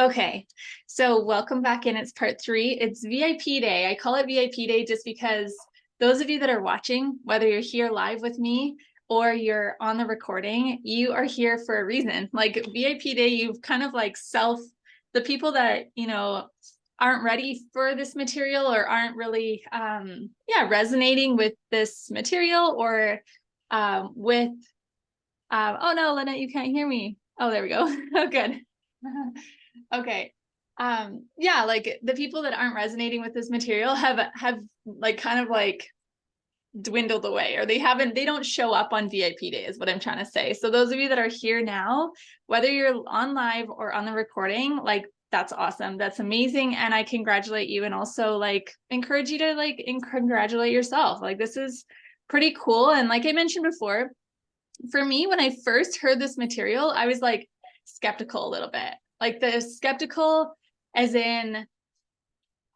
Okay, so welcome back in. It's part 3. It's VIP day. I call it VIP day just because those of you that are watching, whether you're here live with me or you're on the recording, you are here for a reason. Like VIP day, you've kind of like the people that, aren't ready for this material or aren't really, resonating with this material or oh no, Lynette, you can't hear me. Oh, there we go. Oh, good. Okay. Like the people that aren't resonating with this material have like kind of like dwindled away, or they don't show up on VIP day is what I'm trying to say. So those of you that are here now, whether you're on live or on the recording, like that's awesome. That's amazing. And I congratulate you, and also like encourage you to like congratulate yourself. Like this is pretty cool. And like I mentioned before, for me, when I first heard this material, I was like skeptical a little bit. Like the skeptical as in,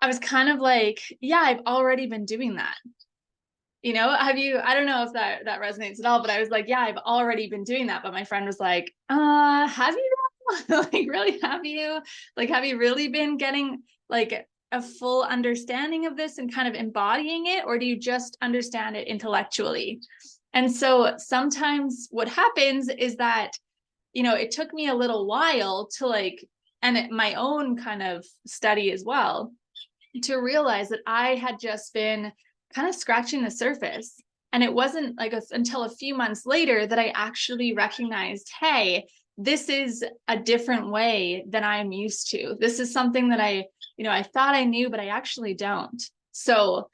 I was kind of like, yeah, I've already been doing that. I don't know if that resonates at all, but I was like, yeah, I've already been doing that. But my friend was like, have you? Like, really, have you? Like, have you really been getting like a full understanding of this and kind of embodying it? Or do you just understand it intellectually? And so sometimes what happens is that, it took me a little while to my own kind of study as well, to realize that I had just been kind of scratching the surface. And it wasn't like until a few months later that I actually recognized, hey, this is a different way than I'm used to. This is something that I thought I knew, but I actually don't. So,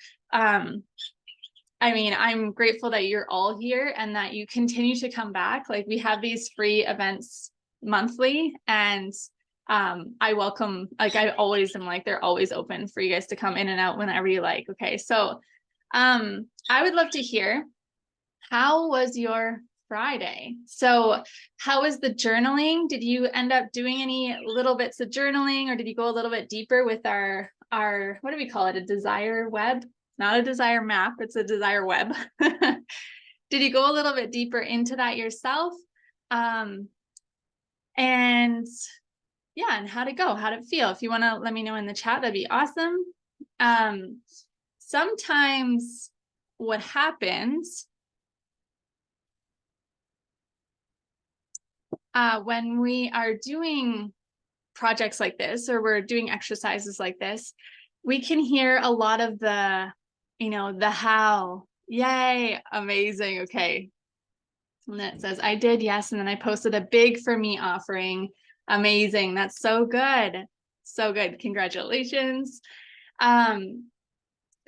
I'm grateful that you're all here and that you continue to come back. Like we have these free events monthly, and I welcome, like I always am like, they're always open for you guys to come in and out whenever you like. Okay. So I would love to hear, how was your Friday? So how was the journaling? Did you end up doing any little bits of journaling, or did you go a little bit deeper with our, what do we call it? A desire web? Not a desire map, it's a desire web. Did you go a little bit deeper into that yourself? And how'd it go? How'd it feel? If you want to let me know in the chat, that'd be awesome. Sometimes what happens when we are doing projects like this, or we're doing exercises like this, we can hear a lot of the how. Yay, amazing. Okay. And then it says, I did, yes. And then I posted a big for me offering. Amazing. That's so good. So good. Congratulations.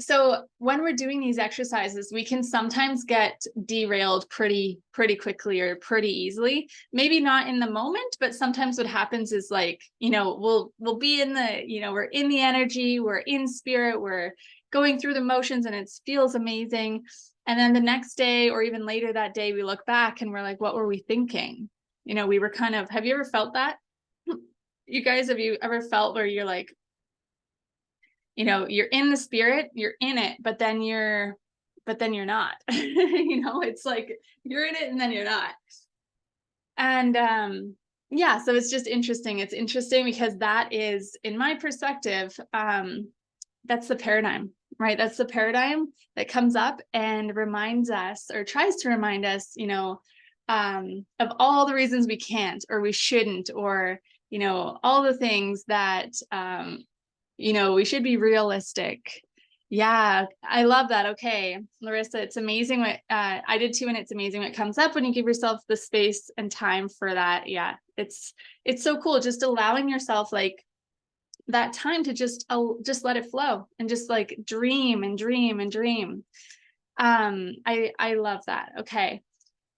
So when we're doing these exercises, we can sometimes get derailed pretty quickly or pretty easily. Maybe not in the moment, but sometimes what happens is like, we'll be in the, we're in the energy, we're in spirit, we're going through the motions, and it feels amazing. And then the next day or even later that day, we look back and we're like, what were we thinking? We were kind of, have you ever felt that? You guys, have you ever felt where you're like, you're in the spirit, you're in it, but then you're not, it's like you're in it and then you're not. And so it's just interesting. It's interesting because that is, in my perspective, that's the paradigm, right? That's the paradigm that comes up and reminds us, or tries to remind us, of all the reasons we can't, or we shouldn't, or, all the things that, we should be realistic. Yeah, I love that. Okay, Larissa, it's amazing what I did too, and it's amazing what comes up when you give yourself the space and time for that. Yeah, it's so cool, just allowing yourself like that time to just let it flow and just like dream and dream and dream. I love that. Okay,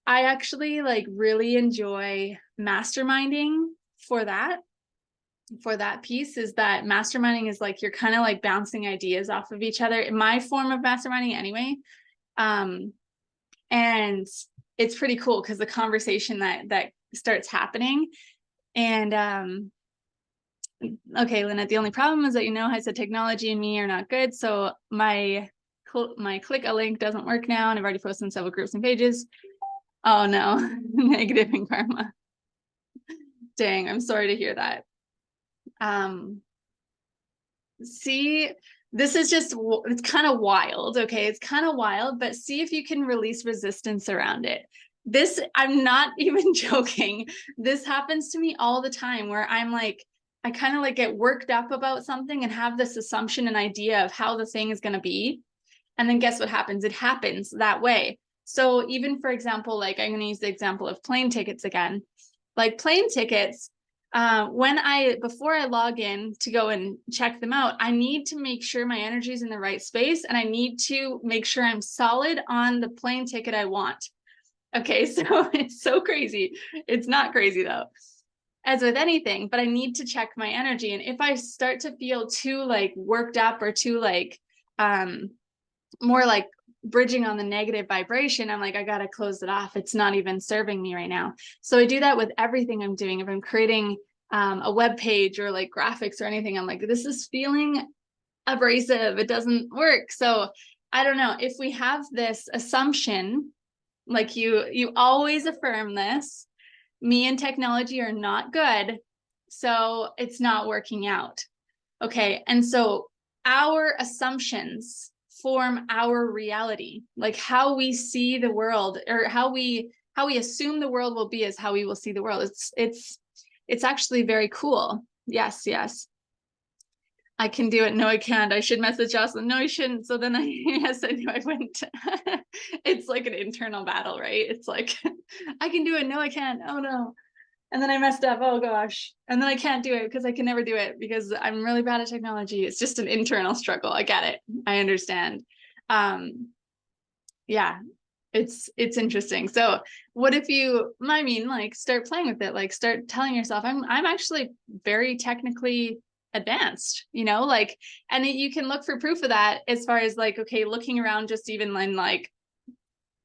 I actually like really enjoy masterminding for that piece. Is that masterminding is like you're kind of like bouncing ideas off of each other, in my form of masterminding anyway. And it's pretty cool because the conversation that starts happening. And okay, Lynette, the only problem is that I said technology and me are not good, so my click a link doesn't work now, and I've already posted in several groups and pages. Oh no. Negative in karma. Dang, I'm sorry to hear that. See, this is just, it's kind of wild. Okay. It's kind of wild, but see if you can release resistance around it. This, I'm not even joking. This happens to me all the time where I'm like, I kind of like get worked up about something and have this assumption and idea of how the thing is going to be. And then guess what happens? It happens that way. So even for example, like I'm going to use the example of plane tickets again, like plane tickets. Before I log in to go and check them out, I need to make sure my energy is in the right space, and I need to make sure I'm solid on the plane ticket I want. Okay, so it's so crazy. It's not crazy though, as with anything, but I need to check my energy. And if I start to feel too like worked up or too like more like bridging on the negative vibration, I'm like, I got to close it off. It's not even serving me right now. So I do that with everything I'm doing. If I'm creating a web page or like graphics or anything, I'm like, this is feeling abrasive. It doesn't work. So I don't know if we have this assumption, like you always affirm this, me and technology are not good. So it's not working out. Okay. And so our assumptions form our reality, like how we see the world, or how we assume the world will be is how we will see the world. It's actually very cool. Yes, I can do it. No, I can't. I should message Jocelyn. No, I shouldn't. So then yes, I knew I wouldn't. It's like an internal battle, right? It's like, I can do it. No, I can't. Oh no. And then I messed up. Oh gosh. And then I can't do it because I can never do it because I'm really bad at technology. It's just an internal struggle. I get it. I understand. Yeah, it's interesting. So what if you, I mean, like start playing with it, like start telling yourself, I'm actually very technically advanced, like, and you can look for proof of that as far as like, okay, looking around just even in like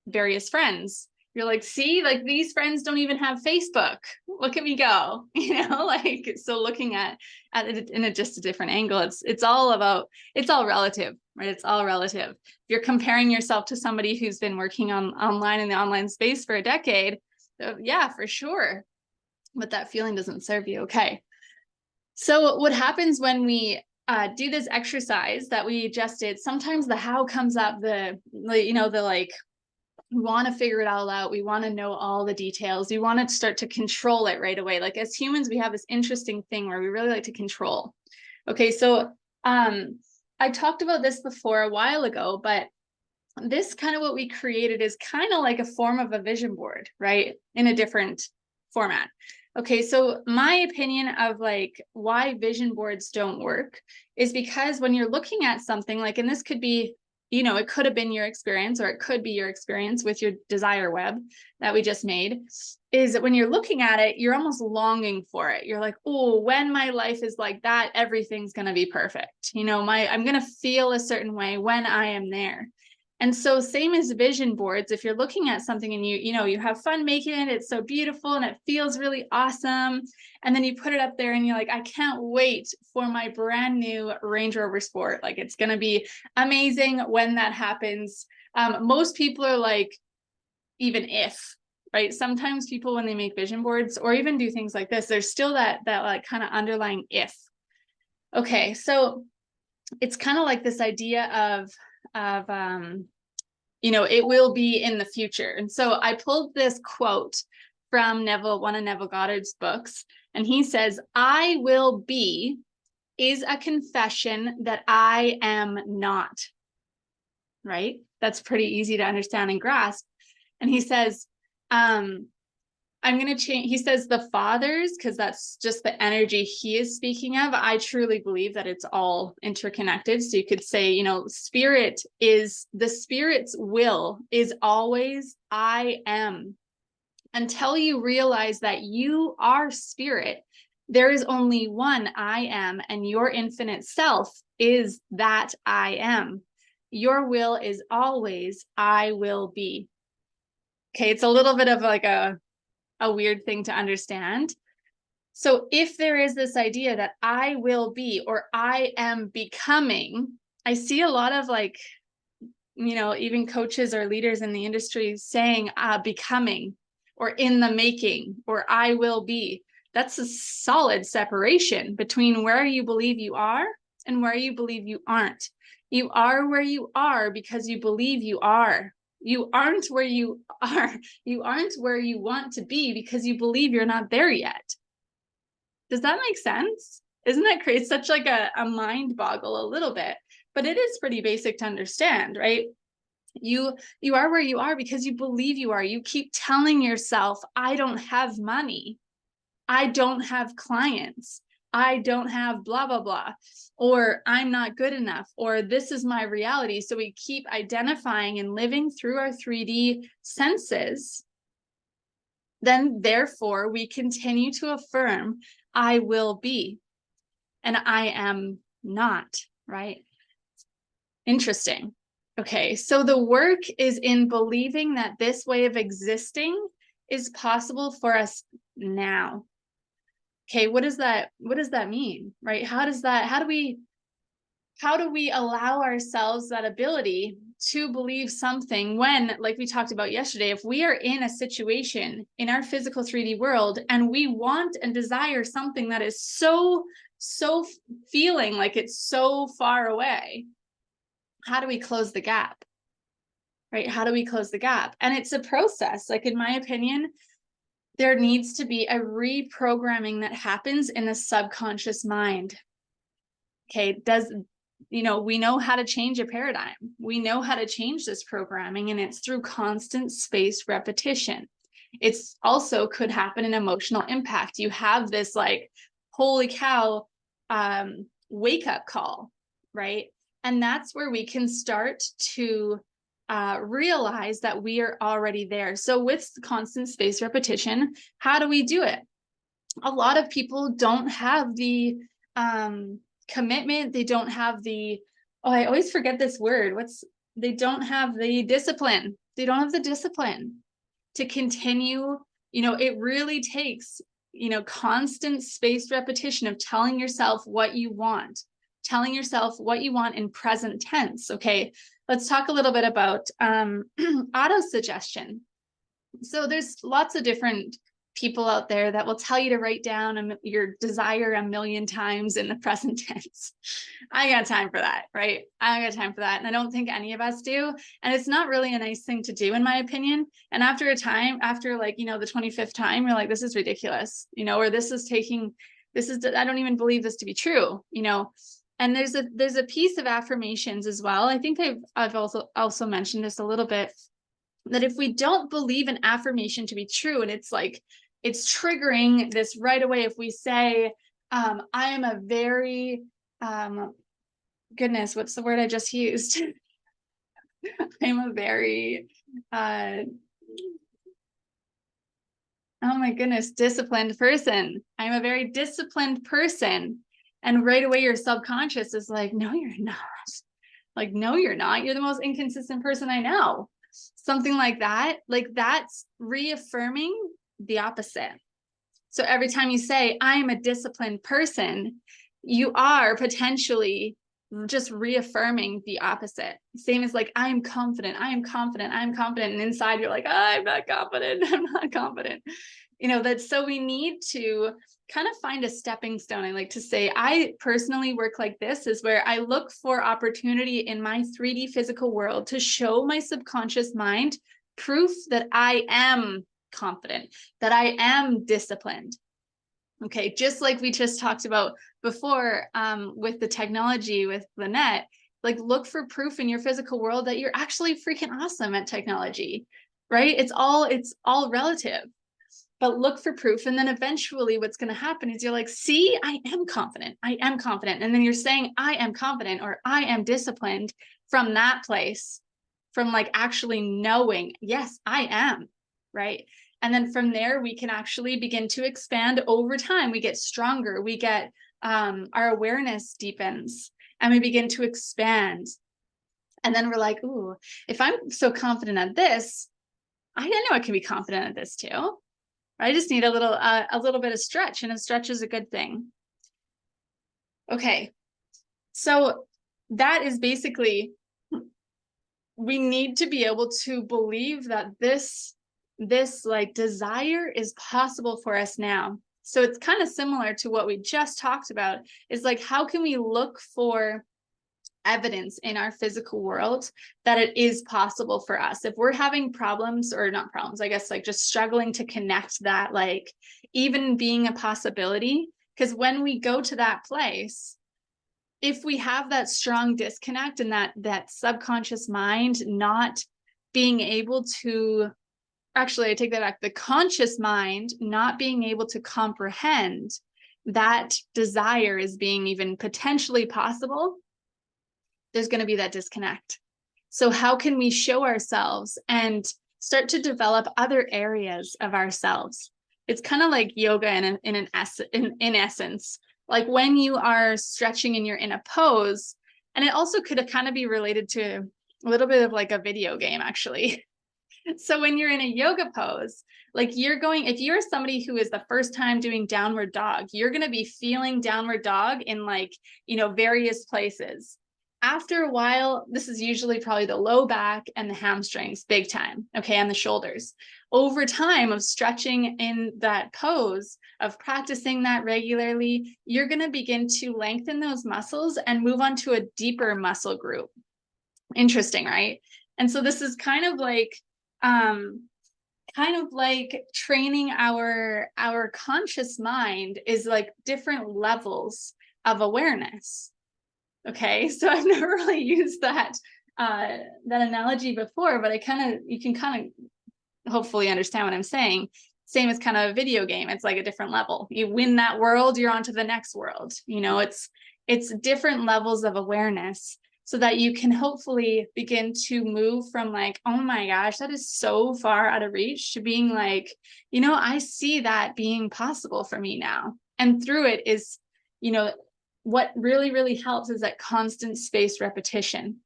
various friends. You're like, see, like these friends don't even have Facebook. Look at me go, like, so looking at it in just a different angle, it's all relative, right? It's all relative. If you're comparing yourself to somebody who's been working online in the online space for a decade, yeah, for sure. But that feeling doesn't serve you. Okay. So what happens when we do this exercise that we just did, sometimes the how comes up, the like, we want to figure it all out. We want to know all the details. We want to start to control it right away. Like as humans, we have this interesting thing where we really like to control. Okay, so I talked about this before a while ago, but this kind of what we created is kind of like a form of a vision board, right? In a different format. Okay, so my opinion of like why vision boards don't work is because when you're looking at something like, and this could be, it could have been your experience, or it could be your experience with your desire web that we just made, is that when you're looking at it, you're almost longing for it. You're like, oh, when my life is like that, everything's going to be perfect. I'm going to feel a certain way when I am there. And so same as vision boards, if you're looking at something and you have fun making it, it's so beautiful and it feels really awesome. And then you put it up there and you're like, I can't wait for my brand new Range Rover Sport. Like it's going to be amazing when that happens. Most people are like, even if, right? Sometimes people, when they make vision boards or even do things like this, there's still that like kind of underlying if. Okay. So it's kind of like this idea of it will be in the future. And so I pulled this quote from one of Neville Goddard's books, and he says, I will be is a confession that I am not, right? That's pretty easy to understand and grasp. And he says, I'm going to change. He says the fathers, because that's just the energy he is speaking of. I truly believe that it's all interconnected. So you could say, the spirit's will is always I am. Until you realize that you are spirit, there is only one I am, and your infinite self is that I am. Your will is always I will be. Okay, it's a little bit of like a weird thing to understand. So if there is this idea that I will be, or I am becoming, I see a lot of like, even coaches or leaders in the industry saying becoming, or in the making, or I will be. That's a solid separation between where you believe you are and where you believe you aren't. You are where you are because you believe you are. You aren't where you are. You aren't where you want to be because you believe you're not there yet. Does that make sense? Isn't that crazy? It's such like a mind boggle a little bit, but it is pretty basic to understand, right? You are where you are because you believe you are. You keep telling yourself, I don't have money. I don't have clients. I don't have blah, blah, blah, or I'm not good enough, or this is my reality. So we keep identifying and living through our 3D senses. Then therefore we continue to affirm, I will be, and I am not, right? Interesting. Okay, so the work is in believing that this way of existing is possible for us now. Okay, what does that mean, right? How do we allow ourselves that ability to believe something when, like we talked about yesterday, if we are in a situation in our physical 3D world and we want and desire something that is so feeling like it's so far away, how do we close the gap? Right? How do we close the gap? And it's a process. Like, in my opinion, there needs to be a reprogramming that happens in the subconscious mind. Okay, we know how to change a paradigm. We know how to change this programming, and it's through constant spaced repetition. It's also could happen in emotional impact. You have this like, holy cow, wake up call, right? And that's where we can start to realize that we are already there. So with constant spaced repetition, how do we do it? A lot of people don't have the commitment. They don't have the, I always forget this word. They don't have the discipline. They don't have the discipline to continue. It really takes, constant spaced repetition of telling yourself what you want in present tense. Okay, let's talk a little bit about auto-suggestion. So there's lots of different people out there that will tell you to write down your desire 1,000,000 times in the present tense. I got time for that, right? I got time for that. And I don't think any of us do. And it's not really a nice thing to do, in my opinion. And after a time, after like, the 25th time, you're like, this is ridiculous, or I don't even believe this to be true, And there's a piece of affirmations as well. I think I've also mentioned this a little bit, that if we don't believe an affirmation to be true, and it's like, it's triggering this right away. If we say, I am a very, goodness, what's the word I just used? I'm a very, oh my goodness, disciplined person. I'm a very disciplined person. And right away, your subconscious is like, no, you're not. Like, no, you're not. You're the most inconsistent person I know. Something like that. Like, that's reaffirming the opposite. So every time you say, I'm a disciplined person, you are potentially just reaffirming the opposite. Same as like, I'm confident. And inside you're like, I'm not confident. So we need to kind of find a stepping stone. I like to say, I personally work like this, is where I look for opportunity in my 3D physical world to show my subconscious mind proof that I am confident, that I am disciplined. Okay, just like we just talked about before with the technology, with Lynette, like, look for proof in your physical world that you're actually freaking awesome at technology, right? It's all relative. But look for proof. And then eventually what's going to happen is you're like, see, I am confident. And then you're saying, I am confident, or I am disciplined, from that place, from like actually knowing, yes, I am, right? And then from there, we can actually begin to expand over time. We get stronger. We get, our awareness deepens, and we begin to expand. And then we're like, ooh, if I'm so confident at this, I know I can be confident at this too. I just need a little bit of stretch, and a stretch is a good thing. Okay, so that is basically, we need to be able to believe that this like desire is possible for us now. So it's kind of similar to what we just talked about, is like, how can we look for evidence in our physical world that it is possible for us? If we're having problems, or not problems, I guess, like just struggling to connect that, like even being a possibility, because when we go to that place, if we have that strong disconnect and that subconscious mind not being able to, actually, I take that back, the conscious mind not being able to comprehend that desire is being even potentially possible, there's going to be that disconnect. So how can we show ourselves and start to develop other areas of ourselves? It's kind of like yoga in essence. Like when you are stretching and you're in a pose, and it also could kind of be related to a little bit of like a video game, actually. So when you're in a yoga pose, like if you're somebody who is the first time doing downward dog, you're going to be feeling downward dog in like, various places. After a while, this is usually probably the low back and the hamstrings, big time, okay, and the shoulders. Over time of stretching in that pose, of practicing that regularly, you're going to begin to lengthen those muscles and move on to a deeper muscle group. Interesting, right? And so this is kind of like training our conscious mind is like different levels of awareness. Okay, so I've never really used that analogy before, but you can kind of hopefully understand what I'm saying. Same as kind of a video game. It's like a different level. You win that world, you're on to the next world. It's different levels of awareness, so that you can hopefully begin to move from like, oh my gosh, that is so far out of reach, to being like, I see that being possible for me now. And through it is, what really, really helps is that constant spaced repetition.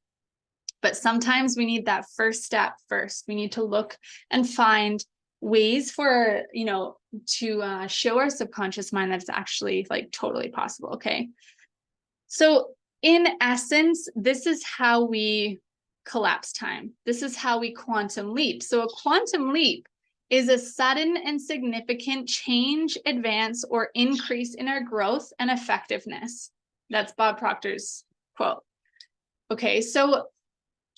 But sometimes we need that first step first. We need to look and find ways for, to show our subconscious mind that it's actually like totally possible. Okay. So in essence, this is how we collapse time. This is how we quantum leap. So a quantum leap is a sudden and significant change, advance, or increase in our growth and effectiveness. That's Bob Proctor's quote. Okay, so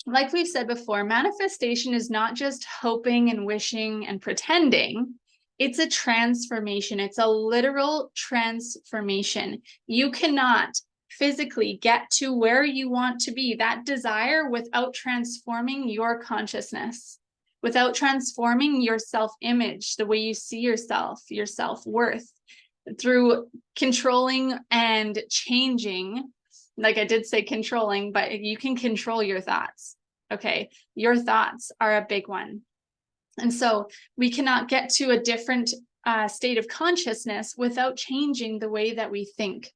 like we've said before, manifestation is not just hoping and wishing and pretending. It's a transformation. It's a literal transformation. You cannot physically get to where you want to be, that desire, without transforming your consciousness, without transforming your self-image, the way you see yourself, your self-worth, through controlling and changing. Like I did say controlling, but you can control your thoughts. Okay, your thoughts are a big one. And so we cannot get to a different state of consciousness without changing the way that we think.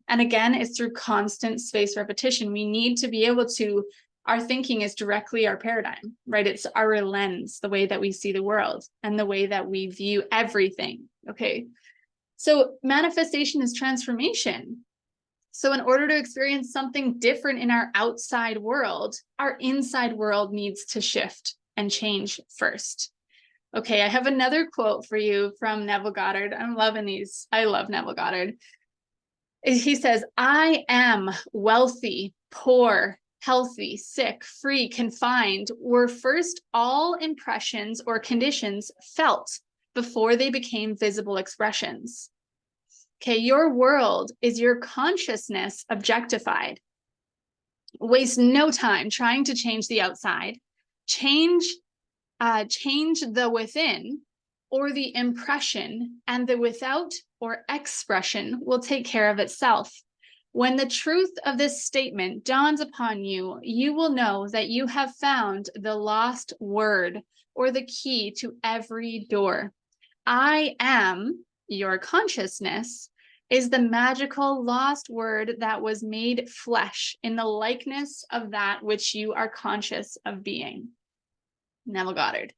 And again, it's through constant spaced repetition. We need to be able to, our thinking is directly our paradigm, right? It's our lens, the way that we see the world and the way that we view everything. Okay, so manifestation is transformation. So in order to experience something different in our outside world, our inside world needs to shift and change first. Okay, I have another quote for you from Neville Goddard. I'm loving these. I love Neville Goddard. He says, I am wealthy, poor, healthy, sick, free, confined, were first all impressions or conditions felt before they became visible expressions. Okay, your world is your consciousness objectified. Waste no time trying to change the outside. Change the within, or the impression, and the without or expression will take care of itself. When the truth of this statement dawns upon you, you will know that you have found the lost word, or the key to every door. I am, your consciousness, is the magical lost word that was made flesh in the likeness of that which you are conscious of being. Neville Goddard.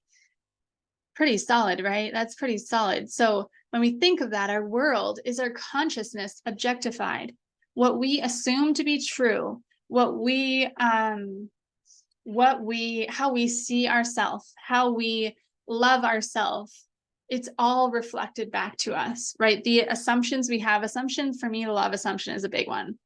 Pretty solid, right? That's pretty solid. So when we think of that, our world is our consciousness objectified. What we assume to be true, how we see ourselves, how we love ourselves, it's all reflected back to us, right? The assumptions we have, assumption, for me, the law of assumption is a big one.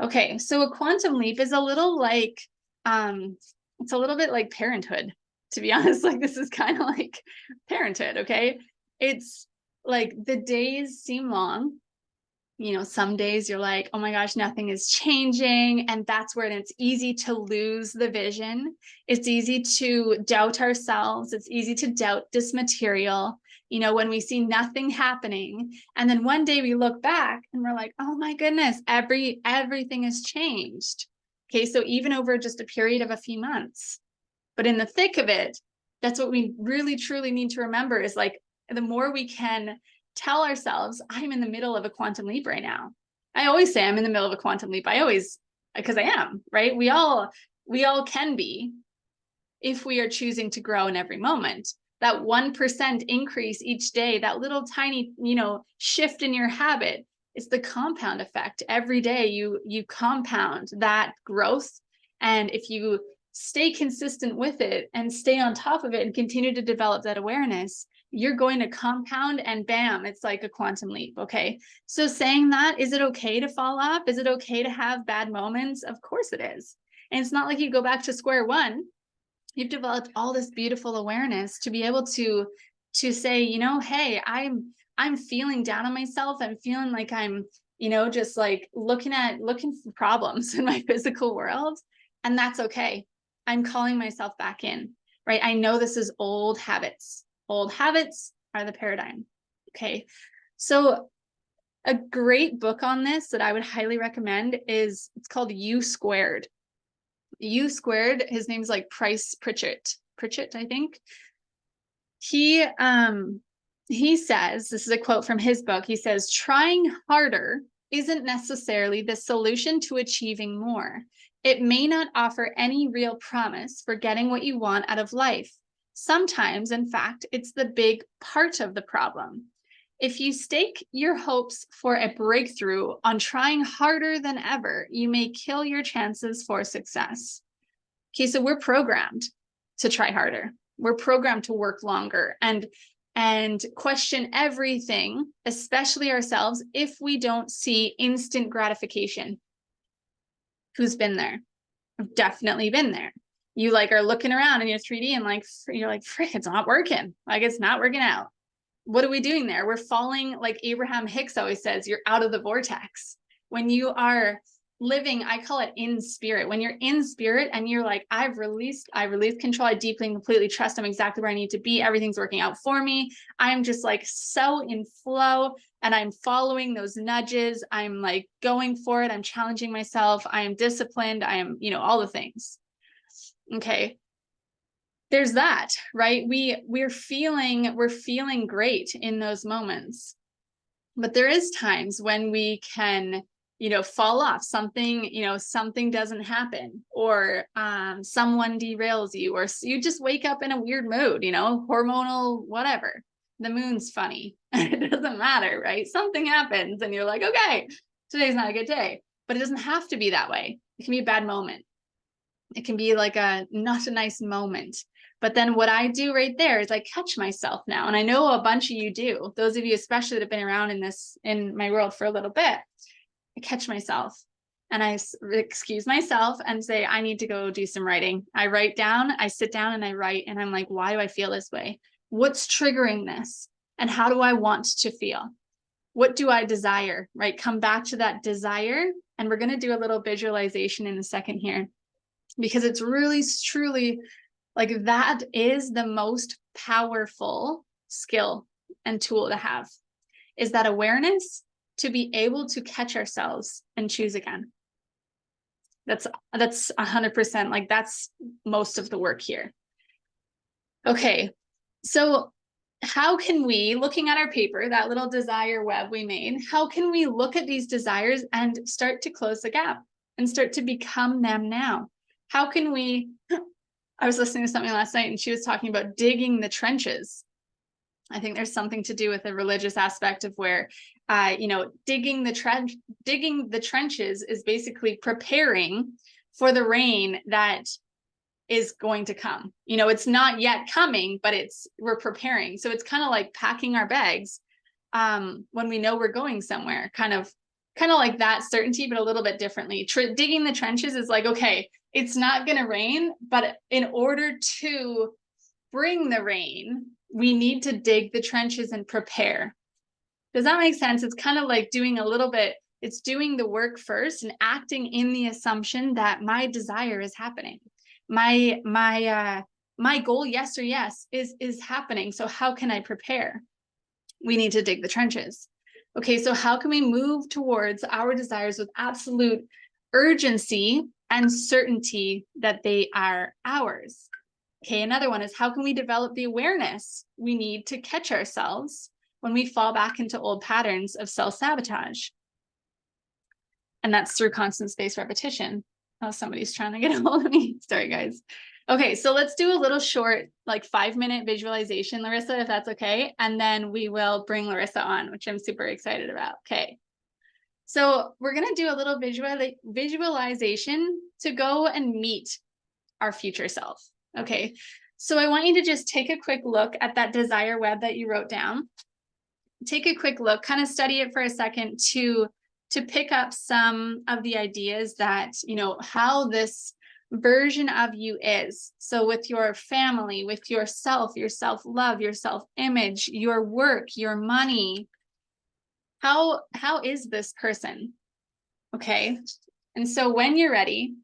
Okay, so a quantum leap is a little like, it's a little bit like parenthood, to be honest. Like, this is kind of like parenthood, okay? It's like the days seem long. You know, some days you're like, oh my gosh, nothing is changing. And that's where it's easy to lose the vision. It's easy to doubt ourselves. It's easy to doubt this material, you know, when we see nothing happening. And then one day we look back and we're like, oh my goodness, everything has changed. Okay, so even over just a period of a few months. But in the thick of it, that's what we really, truly need to remember is like, the more we can tell ourselves, I'm in the middle of a quantum leap right now. I always say I'm in the middle of a quantum leap. Because I am, right? We all can be, if we are choosing to grow in every moment. That 1% increase each day, that little tiny, you know, shift in your habit, it's the compound effect. Every day you compound that growth. And if you stay consistent with it and stay on top of it and continue to develop that awareness, you're going to compound, and bam, it's like a quantum leap. Okay. So saying that, is it okay to fall off? Is it okay to have bad moments? Of course it is. And it's not like you go back to square one. You've developed all this beautiful awareness to be able to say, you know, hey, I'm feeling down on myself. I'm feeling like I'm, you know, just like looking for problems in my physical world. And that's okay. I'm calling myself back in, right? I know this is old habits. Old habits are the paradigm. Okay. So a great book on this that I would highly recommend it's called U Squared. U Squared, his name's like Pritchett, I think. He says, this is a quote from his book. He says, trying harder isn't necessarily the solution to achieving more. It may not offer any real promise for getting what you want out of life. Sometimes, in fact, it's the big part of the problem. If you stake your hopes for a breakthrough on trying harder than ever, you may kill your chances for success. Okay, so we're programmed to try harder. We're programmed to work longer and question everything, especially ourselves, if we don't see instant gratification. Who's been there? I've definitely been there. You like are looking around in your 3D and like, you're like, frick, it's not working. Like, it's not working out. What are we doing there? We're falling, like Abraham Hicks always says, you're out of the vortex. When you are living, I call it in spirit. When you're in spirit and you're like, I released control. I deeply and completely trust I'm exactly where I need to be. Everything's working out for me. I'm just like so in flow and I'm following those nudges. I'm like going for it. I'm challenging myself. I am disciplined. I am, you know, all the things. Okay. There's that, right? We're feeling great in those moments. But there is times when we can, you know, fall off. Something doesn't happen, or someone derails you, or you just wake up in a weird mood, you know, hormonal, whatever. The moon's funny. It doesn't matter, right? Something happens and you're like, okay, today's not a good day. But it doesn't have to be that way. It can be a bad moment. It can be like not a nice moment. But then what I do right there is I catch myself now. And I know a bunch of you do. Those of you especially that have been around in my world for a little bit. I catch myself and I excuse myself and say, I need to go do some writing. I write down, I sit down and I write. And I'm like, why do I feel this way? What's triggering this? And how do I want to feel? What do I desire, right? Come back to that desire. And we're going to do a little visualization in a second here, because it's really, truly like that is the most powerful skill and tool to have, is that awareness to be able to catch ourselves and choose again. That's 100%, like that's most of the work here. Okay, so how can we, looking at our paper, that little desire web we made, how can we look at these desires and start to close the gap and start to become them now? How can we, I was listening to something last night and she was talking about digging the trenches. I think there's something to do with the religious aspect of where, you know, digging the trenches is basically preparing for the rain that is going to come. You know, it's not yet coming, but we're preparing. So it's kind of like packing our bags when we know we're going somewhere, kind of like that certainty, but a little bit differently. Digging the trenches is like, okay, it's not going to rain, but in order to bring the rain, we need to dig the trenches and prepare. Does that make sense? It's kind of like doing a little bit, it's doing the work first and acting in the assumption that my desire is happening. My goal, yes or yes, is happening. So how can I prepare? We need to dig the trenches. Okay, so how can we move towards our desires with absolute urgency and certainty that they are ours? Okay, another one is, how can we develop the awareness we need to catch ourselves when we fall back into old patterns of self-sabotage? And that's through constant spaced repetition. Oh, somebody's trying to get a hold of me. Sorry, guys. Okay, so let's do a little short, like 5-minute visualization, Larissa, if that's okay. And then we will bring Larissa on, which I'm super excited about. Okay. So we're going to do a little visualization to go and meet our future self. Okay. So I want you to just take a quick look at that desire web that you wrote down. Take a quick look, kind of study it for a second to pick up some of the ideas that, you know, how this version of you is. So with your family, with yourself, your self-love, your self-image, your work, your money, how is this person? Okay. And so when you're ready,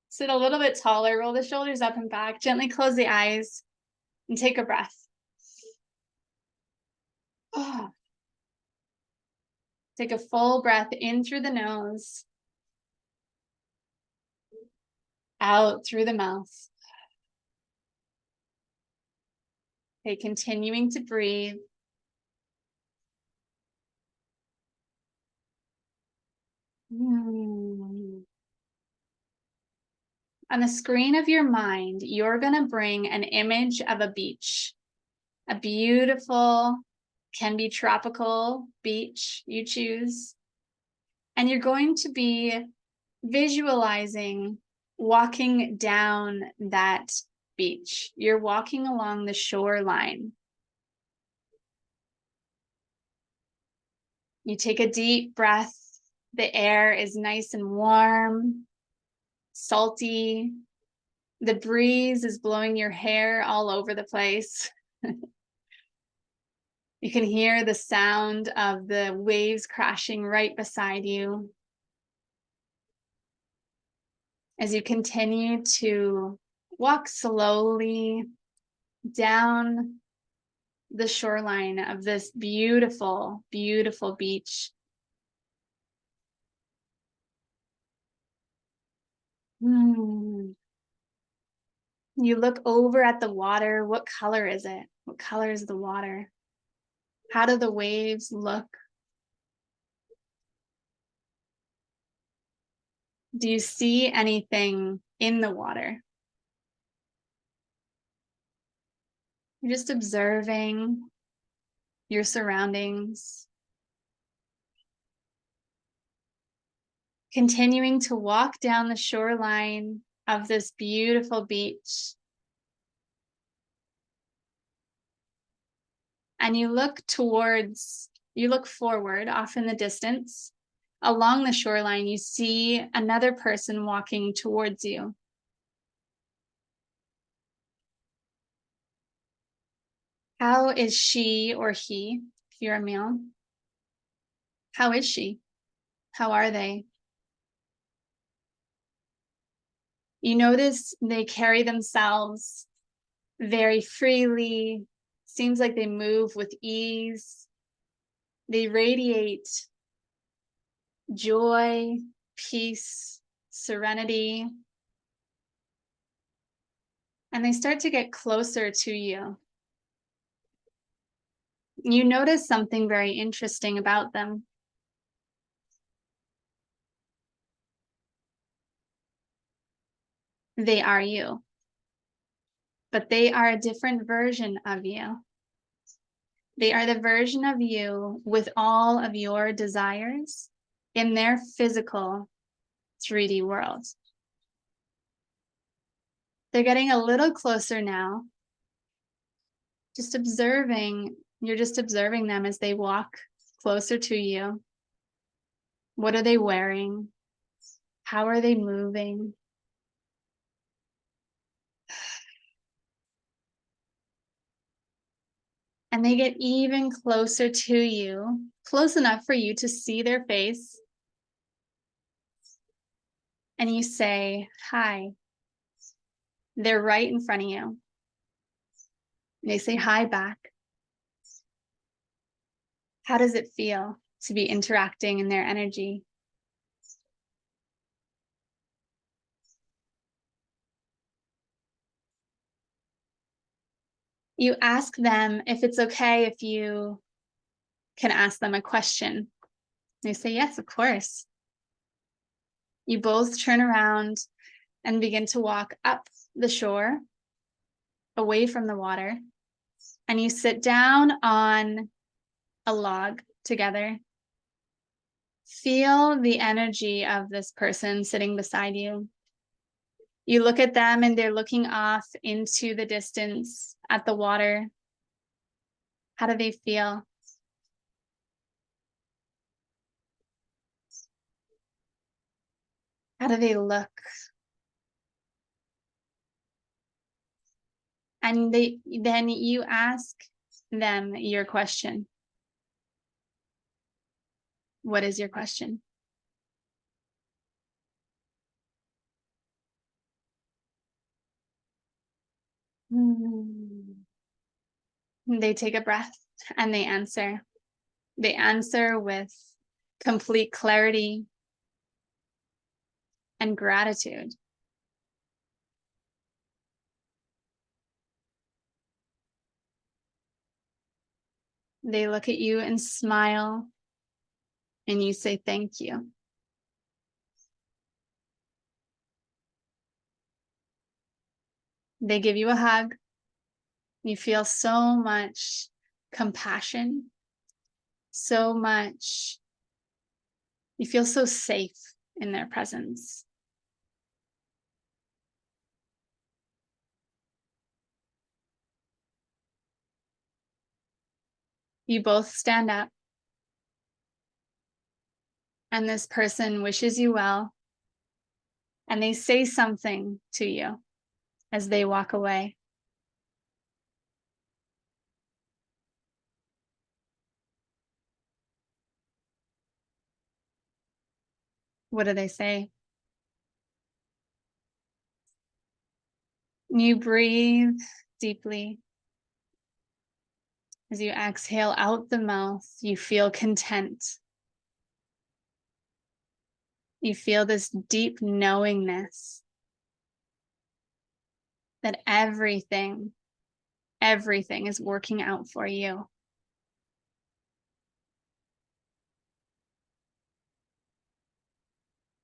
sit a little bit taller, roll the shoulders up and back, gently close the eyes and take a breath. Oh. Take a full breath in through the nose, out through the mouth. Okay, continuing to breathe. On the screen of your mind, you're going to bring an image of a beach, a beautiful, can be tropical beach, you choose. And you're going to be visualizing walking down that beach. You're walking along the shoreline. You take a deep breath. The air is nice and warm, salty. The breeze is blowing your hair all over the place. You can hear the sound of the waves crashing right beside you. As you continue to walk slowly down the shoreline of this beautiful, beautiful beach. You look over at the water. What color is it? What color is the water? How do the waves look? Do you see anything in the water? You're just observing your surroundings. Continuing to walk down the shoreline of this beautiful beach. And you look forward off in the distance. Along the shoreline, you see another person walking towards you. How is she or he, if you're a male? How is she? How are they? You notice they carry themselves very freely. Seems like they move with ease. They radiate joy, peace, serenity. And they start to get closer to you. You notice something very interesting about them. They are you, but they are a different version of you. They are the version of you with all of your desires in their physical 3D world. They're getting a little closer now. Just observing, you're just observing them as they walk closer to you. What are they wearing? How are they moving? And they get even closer to you, close enough for you to see their face. And you say, hi. They're right in front of you. And they say hi back. How does it feel to be interacting in their energy? You ask them if it's okay if you can ask them a question. They say, yes, of course. You both turn around and begin to walk up the shore, away from the water, and you sit down on a log together. Feel the energy of this person sitting beside you. You look at them and they're looking off into the distance at the water. How do they feel? How do they look? And then you ask them your question. What is your question? They take a breath and they answer. They answer with complete clarity and gratitude. They look at you and smile, and you say thank you. They give you a hug. You feel so much compassion, so much, you feel so safe in their presence. You both stand up, and this person wishes you well, and they say something to you as they walk away. What do they say? You breathe deeply. As you exhale out the mouth, you feel content. You feel this deep knowingness that everything is working out for you.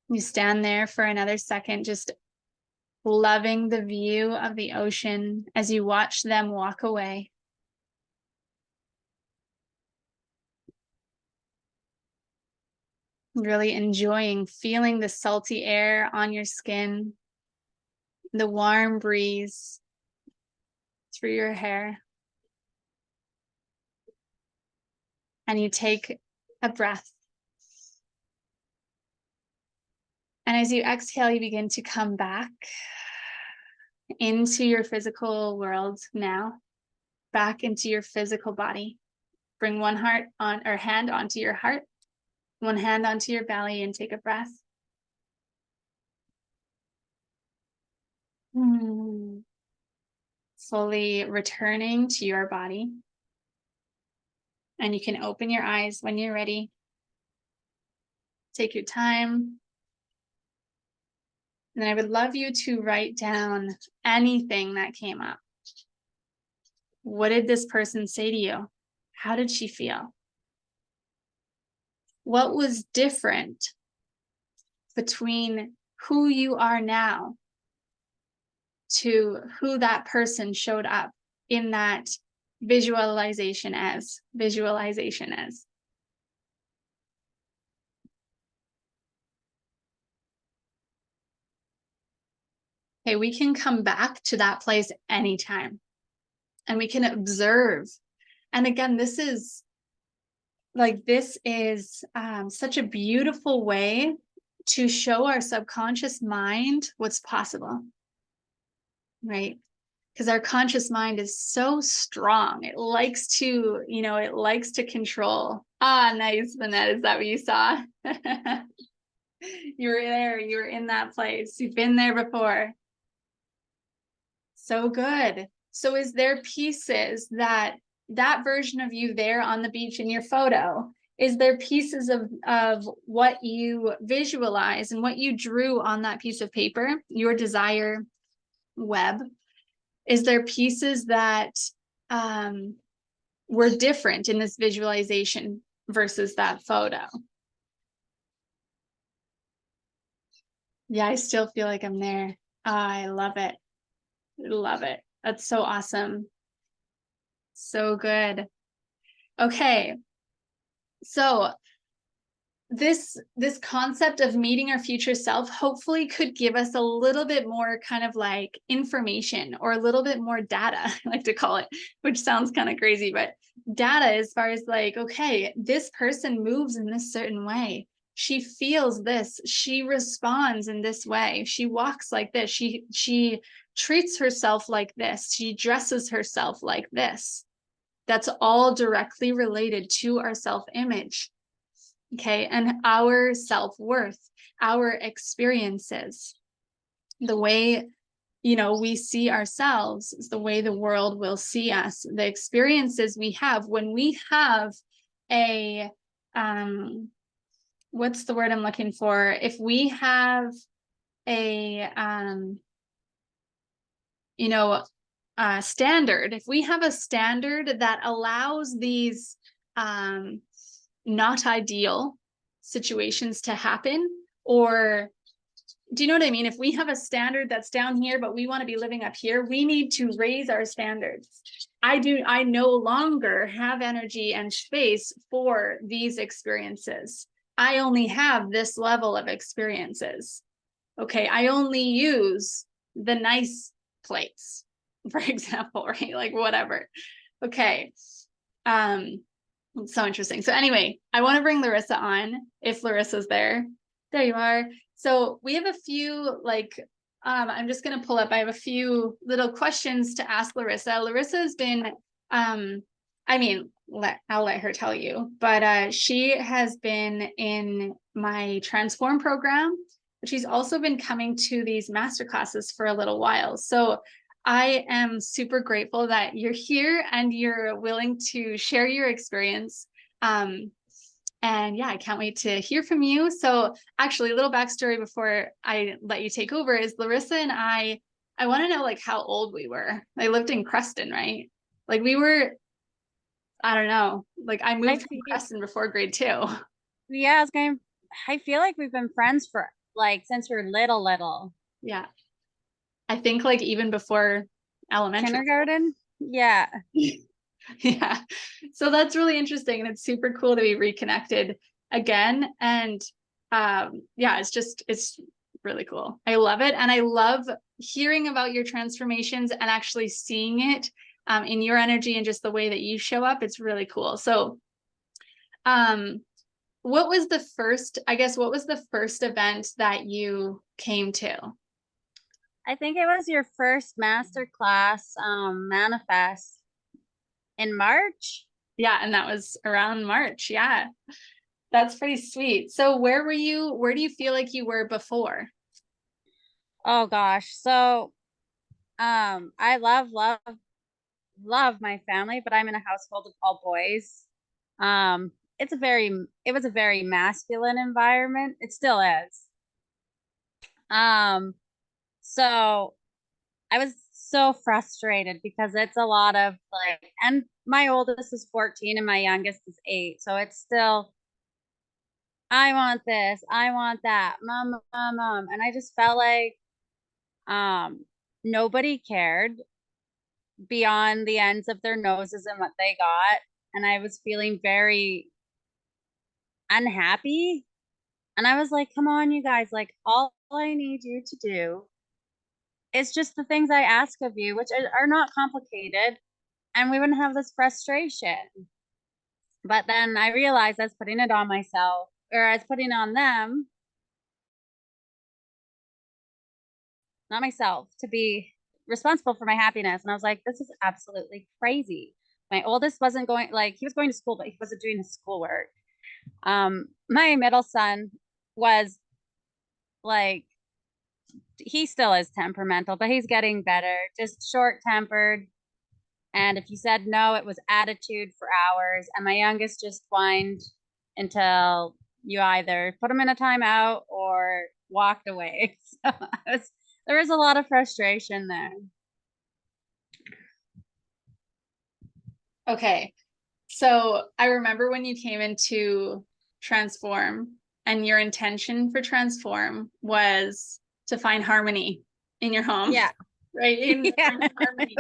You stand there for another second, just loving the view of the ocean as you watch them walk away. Really enjoying feeling the salty air on your skin, the warm breeze through your hair. And you take a breath. And as you exhale, you begin to come back into your physical world now, back into your physical body. Bring one hand onto your heart, one hand onto your belly, and take a breath. Slowly returning to your body. And you can open your eyes when you're ready. Take your time. And I would love you to write down anything that came up. What did this person say to you? How did she feel? What was different between who you are now to who that person showed up in that visualization as? Okay, we can come back to that place anytime and we can observe. And again, this is such a beautiful way to show our subconscious mind what's possible, right? Because our conscious mind is so strong. It likes to control. Ah, nice, Vanette. Is that what you saw? You were there. You were in that place. You've been there before. So good. So is there pieces that version of you there on the beach in your photo, is there pieces of what you visualize and what you drew on that piece of paper, your desire web? Is there pieces that were different in this visualization versus that photo? Yeah, I still feel like I'm there. Oh, I love it. Love it. That's so awesome. So good. Okay. So this concept of meeting our future self hopefully could give us a little bit more kind of like information or a little bit more data, I like to call it, which sounds kind of crazy, but data as far as like, okay, this person moves in this certain way. She feels this, she responds in this way, she walks like this, she treats herself like this, she dresses herself like this. That's all directly related to our self-image. Okay, and our self-worth, our experiences, the way we see ourselves is the way the world will see us. The experiences we have when we have a what's the word I'm looking for? If we have a standard, if we have a standard that allows these not ideal situations to happen, or do you know what I mean? If we have a standard that's down here, but we want to be living up here, we need to raise our standards. I no longer have energy and space for these experiences. I only have this level of experiences. Okay, I only use the nice plates, for example, right? Like whatever. Okay. It's so interesting. So anyway, I want to bring Larissa on if Larissa's there. There you are. So we have a few I'm just going to pull up. I have a few little questions to ask Larissa. Larissa has been, I'll let her tell you, but she has been in my Transform program, but she's also been coming to these masterclasses for a little while. So I am super grateful that you're here and you're willing to share your experience. And yeah, I can't wait to hear from you. So actually, a little backstory before I let you take over is Larissa and I want to know like how old we were. I lived in Creston, right? Like we were, I don't know, like I moved from Creston before grade 2. Yeah, I feel like we've been friends for like since we were little. Yeah. I think like even before elementary kindergarten. Yeah. Yeah. So that's really interesting. And it's super cool to be reconnected again. And yeah, it's really cool. I love it. And I love hearing about your transformations and actually seeing it in your energy and just the way that you show up. It's really cool. So what was the first event that you came to? I think it was your first master class, Manifest, in March. Yeah, and that was around March. Yeah, that's pretty sweet. So where do you feel like you were before? Oh gosh. So I love my family, but I'm in a household of all boys. It was a very masculine environment. It still is. So I was so frustrated because it's a lot of like, and my oldest is 14 and my youngest is 8. So it's still, I want this, I want that, mom, mom, mom. And I just felt like nobody cared beyond the ends of their noses and what they got. And I was feeling very unhappy. And I was like, come on, you guys, like all I need you to do it's just the things I ask of you, which are not complicated, and we wouldn't have this frustration. But then I realized I was putting it on myself, or I was putting it on them, not myself, to be responsible for my happiness. And I was like, this is absolutely crazy. My oldest wasn't going, like, he was going to school, but he wasn't doing his schoolwork. My middle son was like, he still is temperamental, but he's getting better, just short tempered. And if you said no, it was attitude for hours. And my youngest just whined until you either put him in a timeout or walked away. So there was a lot of frustration there. Okay. So I remember when you came into Transform and your intention for Transform was to find harmony in your home. Yeah. Right. Yeah. Harmony.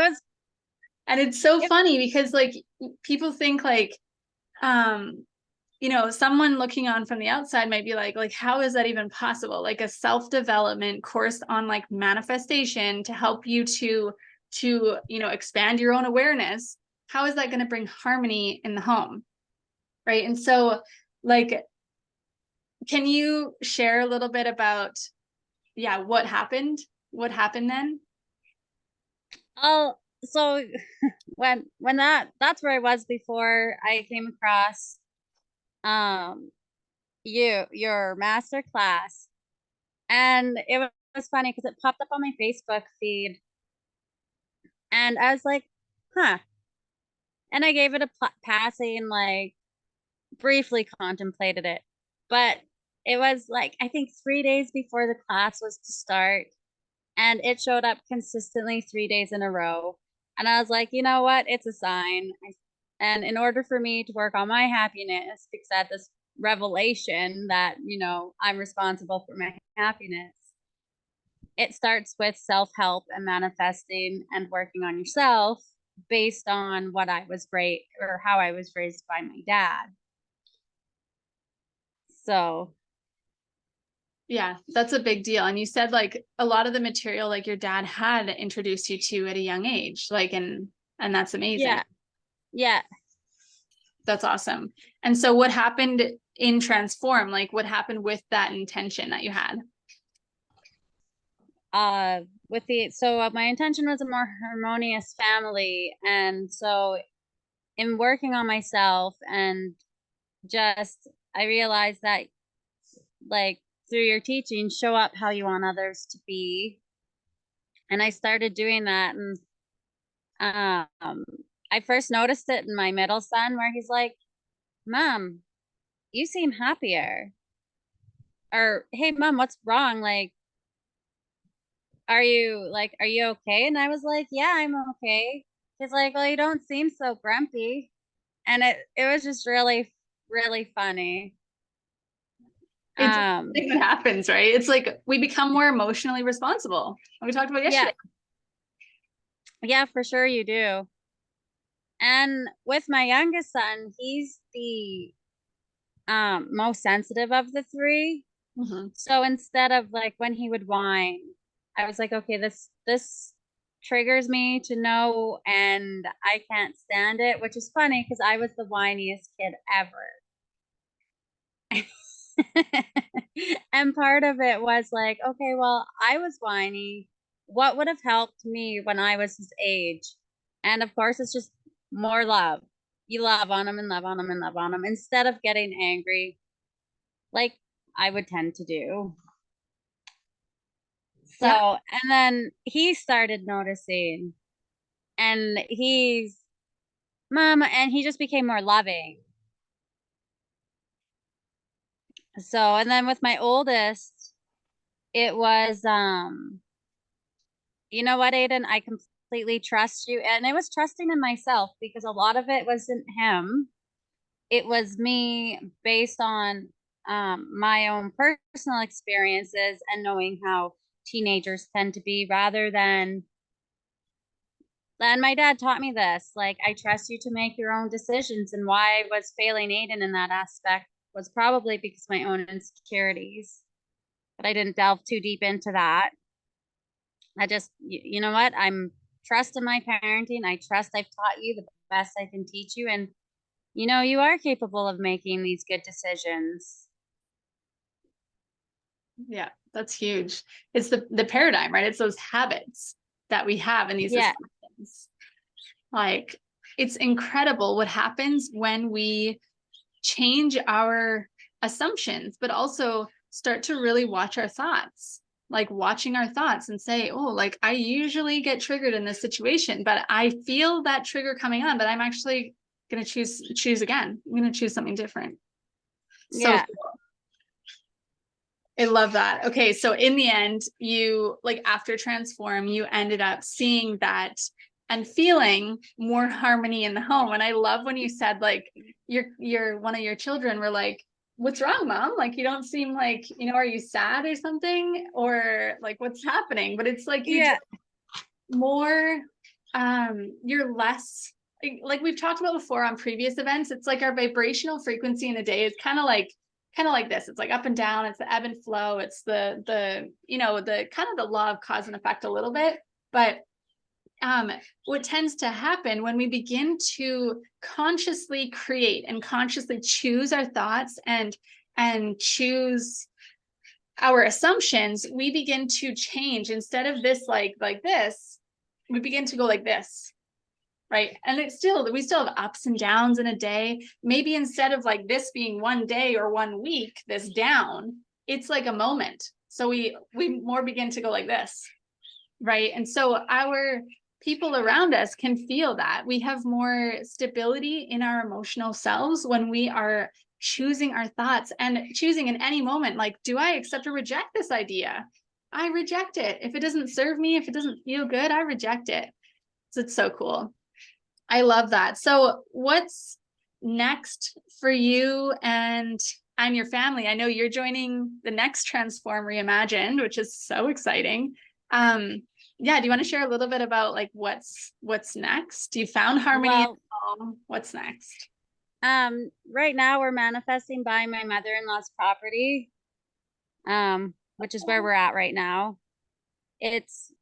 And it's so funny because like people think like, you know, someone looking on from the outside might be like, how is that even possible? Like a self-development course on like manifestation to help you to, you know, expand your own awareness. How is that going to bring harmony in the home? Right. And so like, can you share a little bit about, yeah, what happened? What happened then? Oh, so when that's where I was before I came across your master class. And it was funny because it popped up on my Facebook feed, and I was like, huh. And I gave it a passing, like, briefly contemplated it. But it was like, I think 3 days before the class was to start, and it showed up consistently 3 days in a row. And I was like, you know what? It's a sign. And in order for me to work on my happiness, because I had this revelation that, you know, I'm responsible for my happiness, it starts with self-help and manifesting and working on yourself based on what I was raised, or how I was raised by my dad. So yeah, that's a big deal. And you said like a lot of the material like your dad had introduced you to at a young age, like, and that's amazing. Yeah. That's awesome. And so what happened in Transform? Like what happened with that intention that you had? My intention was a more harmonious family. And so in working on myself, and just, I realized that, like, through your teaching, show up how you want others to be. And I started doing that. And I first noticed it in my middle son, where he's like, Mom, you seem happier. Or, hey, Mom, what's wrong? Like, are you okay? And I was like, yeah, I'm okay. He's like, well, you don't seem so grumpy. And it was just really, really funny. It's something that happens, right? It's like we become more emotionally responsible. We talked about yesterday. Yeah, for sure you do. And with my youngest son, he's the most sensitive of the three. Mm-hmm. So instead of, like, when he would whine, I was like, okay, this triggers me to know, and I can't stand it, which is funny because I was the whiniest kid ever. And part of it was like, okay, well, I was whiny. What would have helped me when I was his age? And of course, it's just more love. You love on him and love on him and love on him instead of getting angry, like I would tend to do. So, Yeah. and then he started noticing, and he's, Mom, and he just became more loving. So, and then with my oldest, it was, you know what, Aiden, I completely trust you. And it was trusting in myself, because a lot of it wasn't him. It was me, based on my own personal experiences and knowing how teenagers tend to be, rather than, and my dad taught me this, like, I trust you to make your own decisions. And why I was failing Aiden in that aspect was probably because my own insecurities. But I didn't delve too deep into that. I just, you know what? I'm trust in my parenting. I trust I've taught you the best I can teach you. And, you are capable of making these good decisions. Yeah, that's huge. It's the paradigm, right? It's those habits that we have in these Yeah. assumptions. Like, it's incredible what happens when we change our assumptions, but also start to really watch our thoughts, like watching our thoughts and say, oh, like I usually get triggered in this situation, but I feel that trigger coming on, but I'm actually going to choose again. I'm going to choose something different. So Yeah. cool. I love that. Okay. So in the end, you, like, after transform, you ended up seeing that and feeling more harmony in the home. And I love when you said, like, your one of your children were like, what's wrong, mom? Like, you don't seem like, are you sad or something? Or like, what's happening? But it's like, you're Yeah. more, you're less, like we've talked about before on previous events. It's like our vibrational frequency in a day is kind of like this. It's like up and down. It's the ebb and flow. It's the the kind of the law of cause and effect a little bit. But what tends to happen when we begin to consciously create and consciously choose our thoughts and choose our assumptions, we begin to change. Instead of this like this, we begin to go like this. Right. And we still have ups and downs in a day. Maybe instead of like this being one day or 1 week, this down, it's like a moment. So we more begin to go like this. Right. And so our people around us can feel that we have more stability in our emotional selves when we are choosing our thoughts and choosing in any moment, like, do I accept or reject this idea? I reject it. If it doesn't serve me, if it doesn't feel good, I reject it. So it's so cool. I love that. So what's next for you and your family? I know you're joining the next Transform Reimagined, which is so exciting. Yeah, do you want to share a little bit about like what's next? You found harmony in home. What's next? Right now we're manifesting buying my mother-in-law's property, which is where we're at right now. It's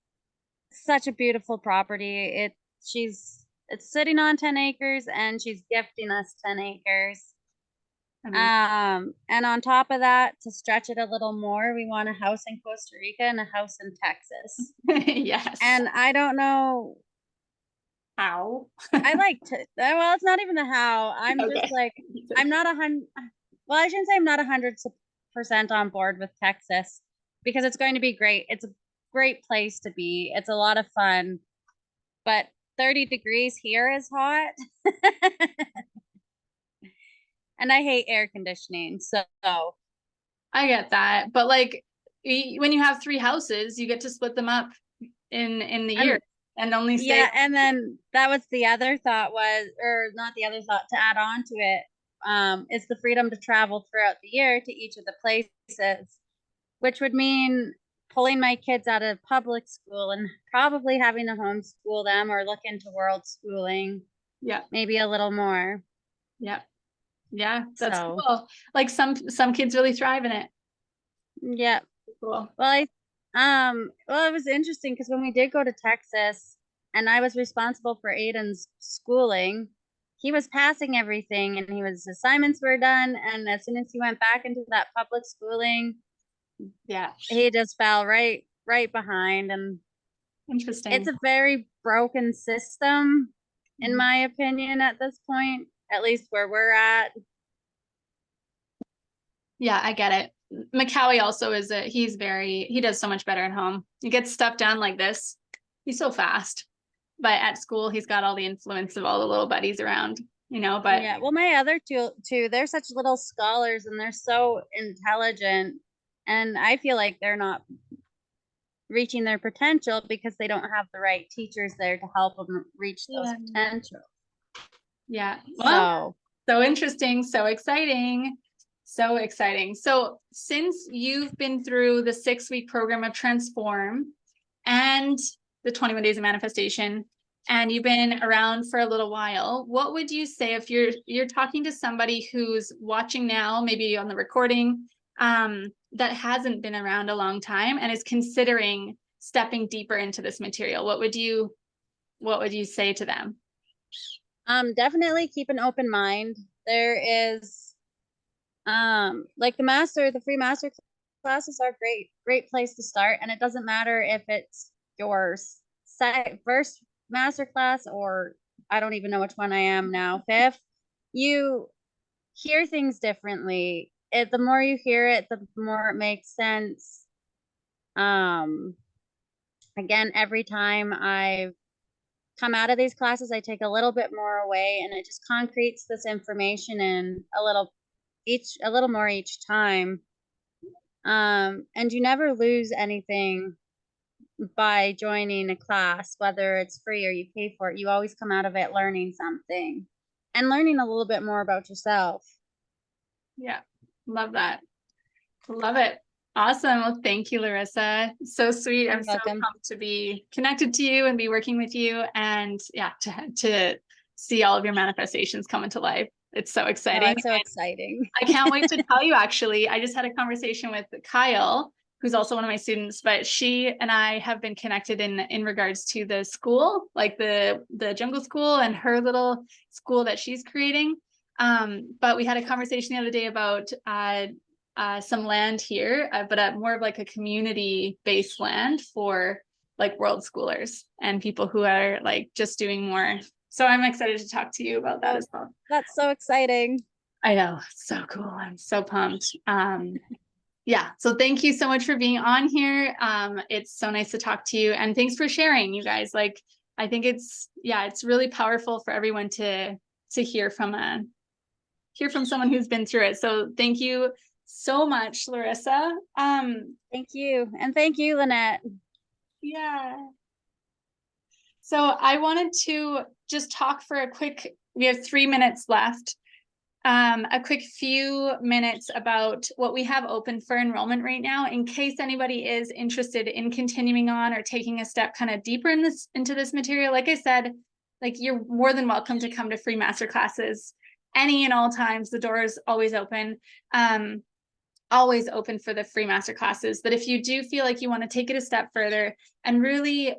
such a beautiful property. It's sitting on 10 acres and she's gifting us 10 acres. Amazing. And on top of that, to stretch it a little more, we want a house in Costa Rica and a house in Texas. Yes. And I don't know how. I like to, well, it's not even the how. I'm just Okay. like, I'm not 100, well, I shouldn't say I'm not 100% on board with Texas because it's going to be great. It's a great place to be. It's a lot of fun, but 30 degrees here is hot. And I hate air conditioning. So I get that. But like when you have 3 houses, you get to split them up in the year and only stay. Yeah, and then that was the other thought was, or not the other thought, to add on to it, is the freedom to travel throughout the year to each of the places, which would mean pulling my kids out of public school and probably having to homeschool them or look into world schooling. Yeah. Maybe a little more. Yeah. Yeah. That's So cool. Like some kids really thrive in it. yeah. Cool. Well, it was interesting because when we did go to Texas and I was responsible for Aiden's schooling, he was passing everything and his assignments were done. And as soon as he went back into that public schooling, Yeah. he just fell right behind. And Interesting. it's a very broken system, in my opinion, at this point, at least where we're at. Yeah, I get it. McCowie also he does so much better at home. He gets stuff done like this. He's so fast. But at school, he's got all the influence of all the little buddies around, but Yeah, well, my other two, they're such little scholars and they're so intelligent. And I feel like they're not reaching their potential because they don't have the right teachers there to help them reach those potential. Yeah. Well, so interesting. So exciting. So exciting. So since you've been through the 6-week program of Transform and the 21 days of manifestation, and you've been around for a little while, what would you say if you're talking to somebody who's watching now, maybe on the recording, that hasn't been around a long time and is considering stepping deeper into this material, what would you say to them? Definitely keep an open mind. There is, like the free master classes are great place to start. And it doesn't matter if it's your first master class, or I don't even know which one I am now, fifth. You hear things differently. The more you hear it, the more it makes sense. Again, every time I've come out of these classes, I take a little bit more away, and it just concretes this information in a little more each time. And you never lose anything by joining a class, whether it's free or you pay for it. You always come out of it learning something and learning a little bit more about yourself. Yeah, love that. Love it. Awesome. Well, thank you, Larissa. So sweet. I'm so pumped to be connected to you and be working with you, and yeah, to see all of your manifestations come into life. It's so exciting. Oh, it's so exciting. I can't wait to tell you, actually. I just had a conversation with Kyle, who's also one of my students, but she and I have been connected in regards to the school, like the jungle school and her little school that she's creating. But we had a conversation the other day about some land here, but more of like a community-based land for like world schoolers and people who are like just doing more. So I'm excited to talk to you about that as well. That's so exciting. I know, it's so cool. I'm so pumped. Yeah, so thank you so much for being on here. It's so nice to talk to you, and thanks for sharing, you guys. Like, I think it's really powerful for everyone to hear from someone who's been through it. So thank you so much, Larissa. Thank you. And thank you, Lynette. Yeah. So I wanted to just talk for we have 3 minutes left. A quick few minutes about what we have open for enrollment right now, in case anybody is interested in continuing on or taking a step kind of deeper into this material. Like I said, like, you're more than welcome to come to free master classes any and all times. The door is always open. Always open for the free master classes. But if you do feel like you want to take it a step further, and really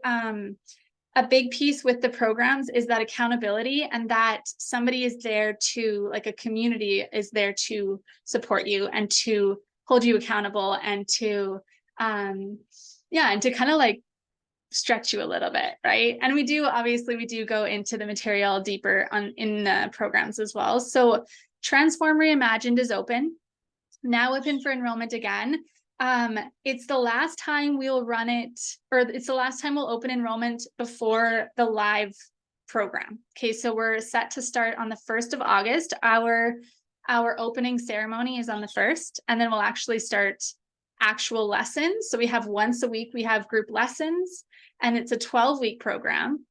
a big piece with the programs is that accountability, and that somebody is there to, like, a community is there to support you and to hold you accountable, and to and to kind of like stretch you a little bit, right? And we do go into the material deeper in the programs as well. So Transform Reimagined is open for enrollment again. It's the last time we'll run it, or it's the last time we'll open enrollment before the live program. Okay, so we're set to start on the 1st of August. Our opening ceremony is on the 1st, and then we'll actually start actual lessons. So we have once a week, we have group lessons, and it's a 12-week program.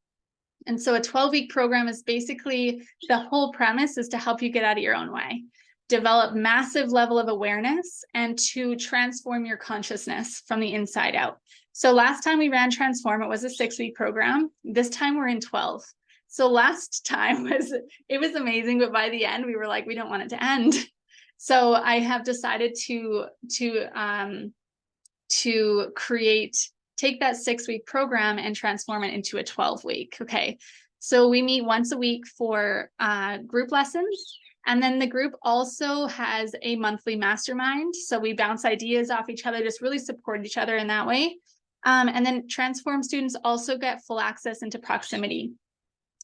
And so a 12-week program is basically, the whole premise is to help you get out of your own way, develop massive level of awareness, and to transform your consciousness from the inside out. So last time we ran Transform, it was a 6-week program. This time we're in 12. So last time it was amazing, but by the end we were like, we don't want it to end. So I have decided to take that 6-week program and transform it into a 12-week. Okay, so we meet once a week for group lessons. And then the group also has a monthly mastermind. So we bounce ideas off each other, just really support each other in that way. And then Transform students also get full access into Proximity.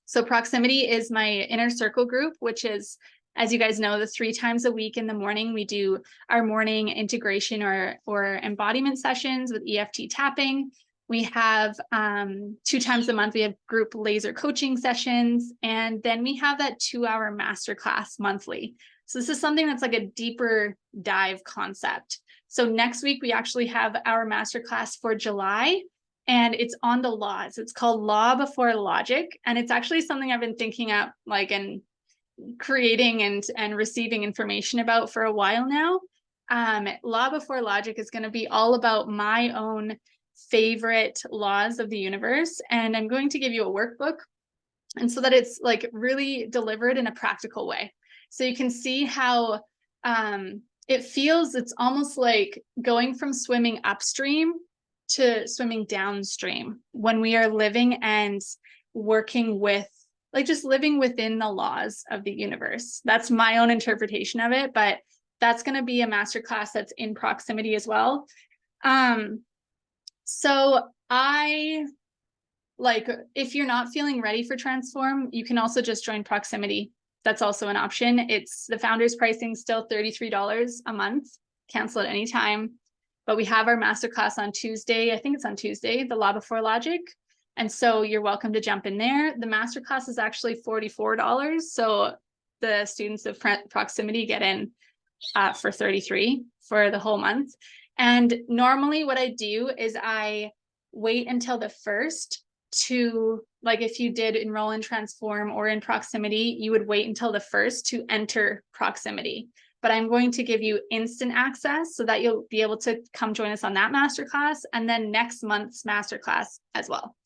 So Proximity is my inner circle group, which is, as you guys know, the 3 times a week in the morning, we do our morning integration or embodiment sessions with EFT tapping. We have 2 times a month, we have group laser coaching sessions. And then we have that 2-hour masterclass monthly. So this is something that's like a deeper dive concept. So next week, we actually have our masterclass for July, and it's on the laws. It's called Law Before Logic. And it's actually something I've been thinking up, like, and creating and receiving information about for a while now. Law Before Logic is going to be all about my own favorite laws of the universe, and I'm going to give you a workbook, and so that it's like really delivered in a practical way, so you can see how it feels. It's almost like going from swimming upstream to swimming downstream when we are living and working with, like, just living within the laws of the universe. That's my own interpretation of it, but that's going to be a masterclass that's in proximity as well. So if you're not feeling ready for transform, you can also just join proximity. That's also an option. It's the founder's pricing, still $33 a month, cancel at any time. But we have our masterclass on Tuesday. I think it's on Tuesday, the Law Before Logic. And so you're welcome to jump in there. The masterclass is actually $44. So the students of proximity get in for $33 for the whole month. And normally what I do is I wait until the 1st to, like, if you did enroll in transform or in proximity, you would wait until the 1st to enter proximity. But I'm going to give you instant access so that you'll be able to come join us on that masterclass, and then next month's masterclass as well.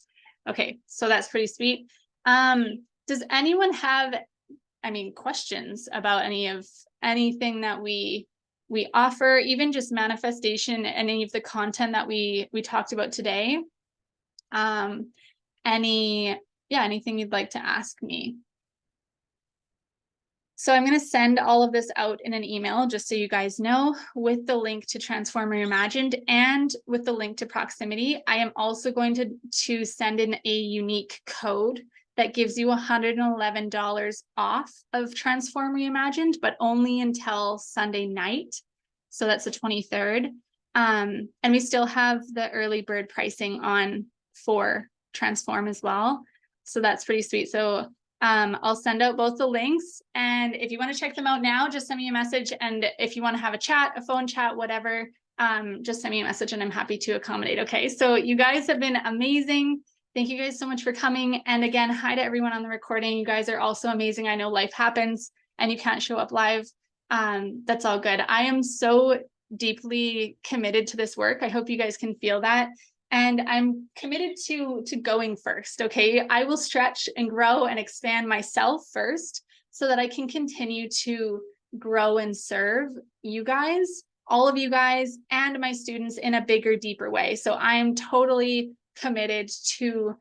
Okay, so that's pretty sweet. Does anyone have, questions about anything that we offer, even just manifestation, any of the content that we talked about today? Anything you'd like to ask me? So I'm going to send all of this out in an email, just so you guys know, with the link to Transform Reimagined and with the link to proximity. I am also going to send in a unique code that gives you $111 off of Transform Reimagined, but only until Sunday night. So that's the 23rd. And we still have the early bird pricing on for Transform as well. So that's pretty sweet. So I'll send out both the links, and if you want to check them out now, just send me a message. And if you want to have a chat, a phone chat, whatever, just send me a message and I'm happy to accommodate. Okay, so you guys have been amazing. Thank you guys so much for coming. And again, hi to everyone on the recording. You guys are also amazing. I know life happens and you can't show up live. That's all good. I am so deeply committed to this work. I hope you guys can feel that. And I'm committed to going first, okay? I will stretch and grow and expand myself first so that I can continue to grow and serve you guys, all of you guys, and my students in a bigger, deeper way. So I am totally committed to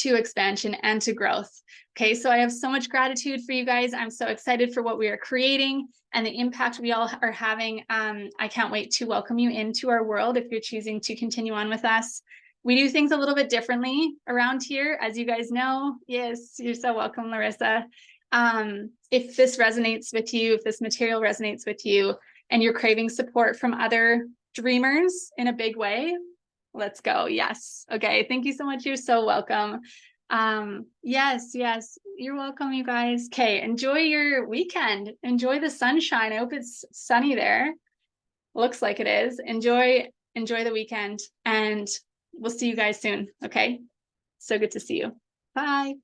expansion and to growth. Okay, so I have so much gratitude for you guys. I'm so excited for what we are creating and the impact we all are having. I can't wait to welcome you into our world if you're choosing to continue on with us. We do things a little bit differently around here, as you guys know. Yes, you're so welcome, Larissa. If this resonates with you, if this material resonates with you, and you're craving support from other dreamers in a big way, let's go. Yes. Okay. Thank you so much. You're so welcome. Yes, you're welcome, you guys. Okay. Enjoy your weekend. Enjoy the sunshine. I hope it's sunny there. Looks like it is. Enjoy the weekend, and we'll see you guys soon. Okay. So good to see you. Bye.